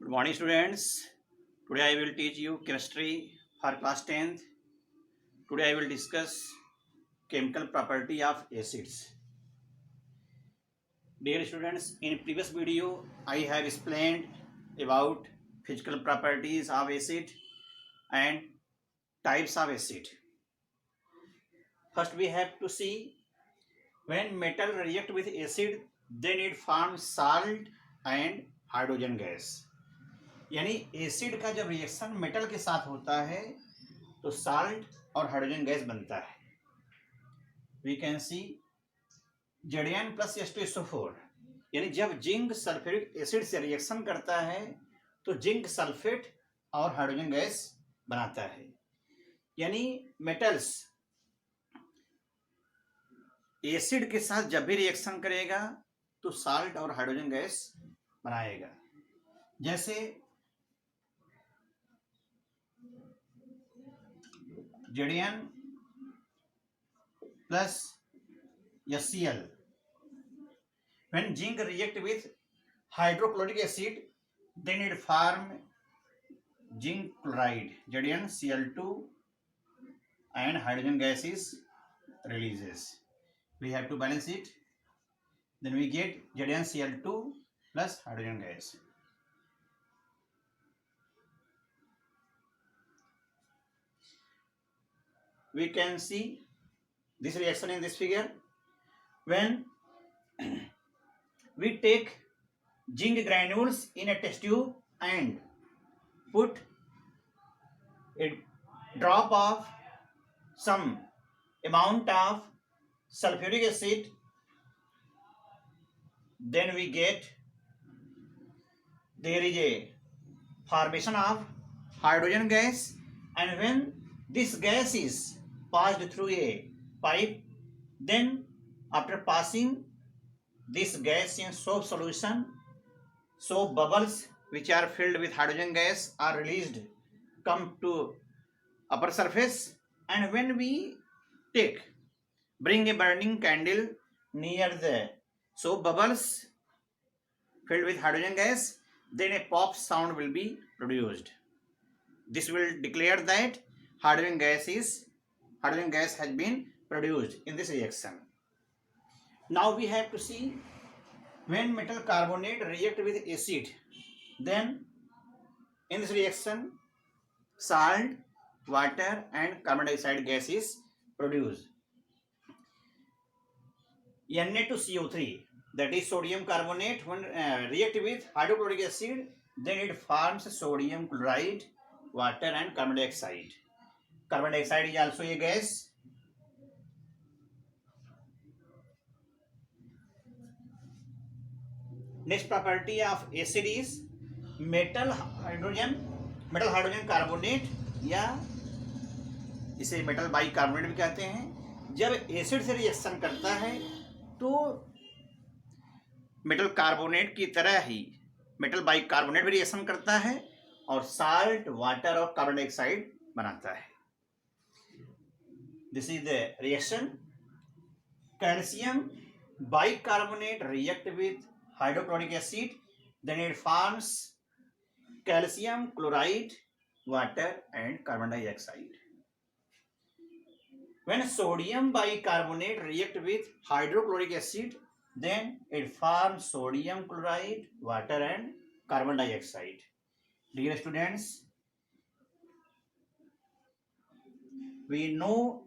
Good morning, students. Today I will teach you chemistry for class 10th. Today I will discuss chemical property of acids. Dear students, in previous video I have explained about physical properties of acid and types of acid. First we have to see when metal react with acid, they need form salt and hydrogen gas. यानी acid का जब reaction metal के साथ होता है तो salt और hydrogen gas बनता है. We can see Zn plus H2SO4. यानी जब जिंक सल्फ्यूरिक एसिड से रिएक्शन करता है तो जिंक सल्फेट और हाइड्रोजन गैस बनाता है. यानी मेटल्स एसिड के साथ जब भी रिएक्शन करेगा तो साल्ट और हाइड्रोजन गैस बनाएगा. जैसे Zn plus HCl. When zinc react with hydrochloric acid, then it form zinc chloride, ZnCl2, and hydrogen gas is releases. We have to balance it. Then we get ZnCl2 plus hydrogen gas. We can see this reaction in this figure. When we take zinc granules in a test tube and put a drop of some amount of sulfuric acid, then we get there is a formation of hydrogen gas, and when this gas is passed through a pipe, then after passing this gas in soap solution, soap bubbles which are filled with hydrogen gas are released, come to upper surface, and when we bring a burning candle near the soap bubbles filled with hydrogen gas, then a pop sound will be produced. This will declare that hydrogen gas has been produced in this reaction. Now we have to see when metal carbonate react with acid, then in this reaction salt, water and carbon dioxide gas is produced. Na2CO3, that is sodium carbonate, when react with hydrochloric acid, then it forms sodium chloride, water and carbon dioxide. Carbon dioxide is also a gas. Next property of acid is metal hydrogen carbonate, या इसे metal bicarbonate भी कहते हैं. जब acid से reaction करता है तो मेटल कार्बोनेट की तरह ही मेटल बाइकार्बोनेट भी रिएक्शन करता है और साल्ट, वाटर और कार्बन डाइऑक्साइड बनाता है. This is the reaction. Calcium bicarbonate react with hydrochloric acid, then it forms calcium chloride, water and carbon dioxide. When sodium bicarbonate react with hydrochloric acid, then it forms sodium chloride, water and carbon dioxide. Dear students, we know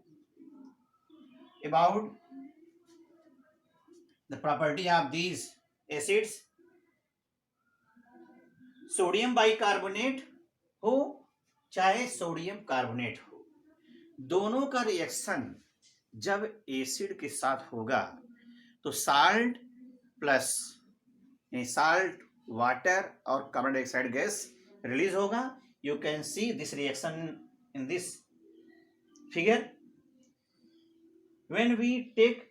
about the property of these acids. Sodium bicarbonate हो चाहे sodium carbonate हो, दोनों का reaction जब acid के साथ होगा तो साल्ट प्लस साल्ट, वाटर और कार्बन डाइऑक्साइड गैस रिलीज होगा. You can see this reaction in this figure. When we take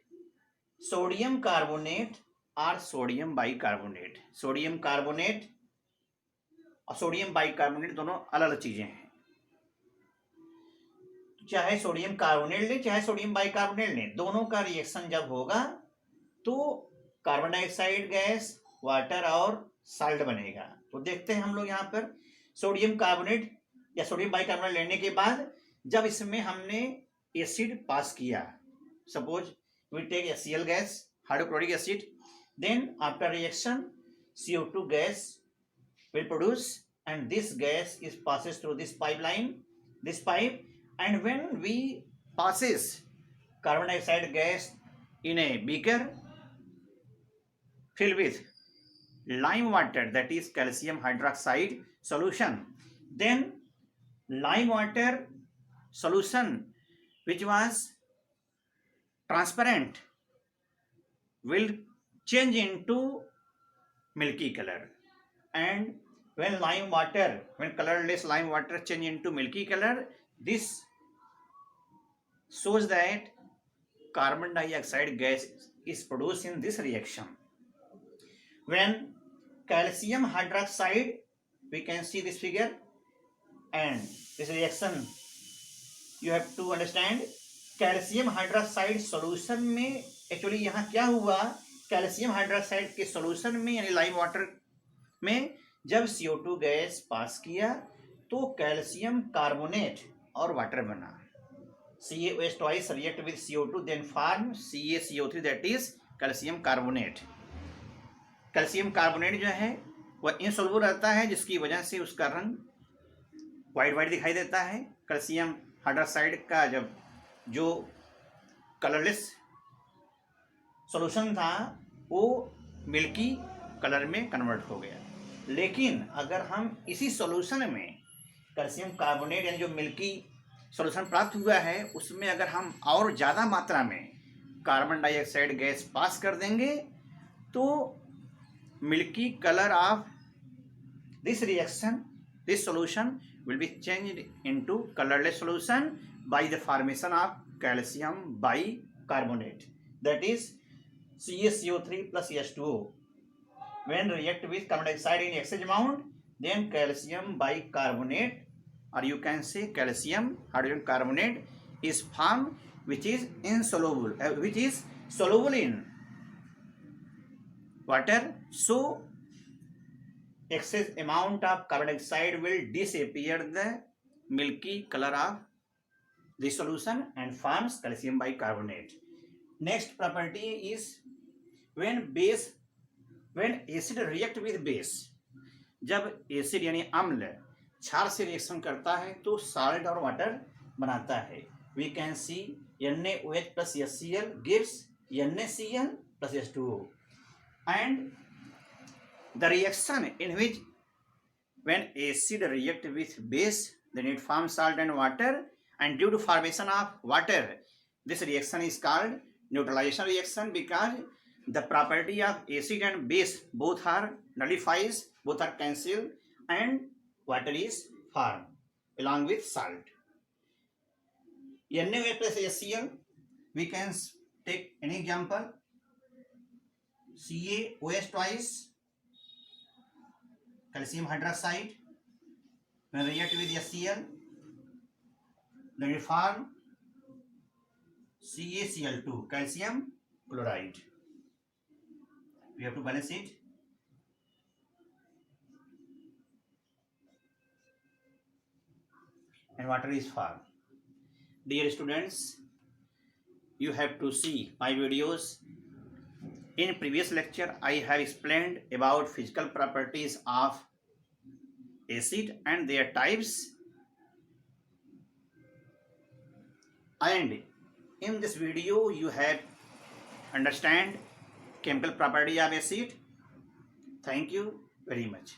sodium carbonate or sodium bicarbonate, sodium carbonate और सोडियम बाइकार्बोनेट दोनों अलग अलग चीजें हैं. चाहे सोडियम कार्बोनेट ले चाहे सोडियम बाइकार्बोनेट ले, दोनों का रिएक्शन जब होगा तो कार्बन डाइऑक्साइड गैस, वाटर और साल्ट बनेगा। तो देखते हैं हम लोग यहाँ पर सोडियम कार्बोनेट या सोडियम बाइकार्बोनेट लेने के बाद जब इसमें हमने एसिड पास किया, suppose we take HCl gas, hydrochloric acid, then after reaction CO2 gas will produce, and this gas is passes through this pipeline, this pipe, and when we passes carbon dioxide gas in a beaker filled with lime water, that is calcium hydroxide solution, then lime water solution which was transparent will change into milky color, and when colorless lime water change into milky color, this shows that carbon dioxide gas is produced in this reaction. When calcium hydroxide, we can see this figure, and this reaction you have to understand, calcium hydroxide solution में actually यहाँ क्या हुआ, calcium hydroxide के solution में यानी lime water में जब CO2 gas pass किया तो कैल्शियम कार्बोनेट और वाटर बना, CaOH twice react with CO2 then form CaCO3, that is calcium carbonate. Calcium carbonate जो है वह इनसॉल्युबल रहता है, जिसकी वजह से उसका रंग वाइट दिखाई देता है। कैल्शियम हाइड्रोक्साइड का जब जो कलरलेस सॉल्यूशन था वो मिल्की कलर में कन्वर्ट हो गया। लेकिन अगर हम इसी सॉल्यूशन में कैल्शियम कार्बोनेट यानी जो मिल्की सॉल्यूशन प्राप्त हुआ है उसमें अगर हम और ज़्यादा मात्रा में कार्बन डाइऑक्साइड गैस पास कर देंगे तो milky colour of this reaction, this solution will be changed into colorless solution by the formation of calcium bicarbonate, that is CaCO3 plus H2O. When react with carbon dioxide in excess amount, then calcium bicarbonate, or you can say calcium hydrogen carbonate is formed, which is insoluble, which is soluble in water. So excess amount of carbon dioxide will disappear the milky color of the solution and forms calcium bicarbonate. Next property is when acid react with base, जब acid यानी अम्ल क्षार से reaction करता है तो salt और water बनाता है। We can see NaOH plus HCl gives NaCl plus H2O, and the reaction in which when acid react with base then it forms salt and water, and due to formation of water this reaction is called neutralization reaction, because the property of acid and base both are nullifies, both are cancelled, and water is formed along with salt. NaOH plus HCl, we can take an example, CaOH twice calcium hydroxide, when react with HCl then it form CaCl2 calcium chloride. We have to balance it. And water is formed. Dear students, you have to see my videos. In previous lecture, I have explained about physical properties of acid and their types. And in this video, you have understand chemical property of acid. Thank you very much.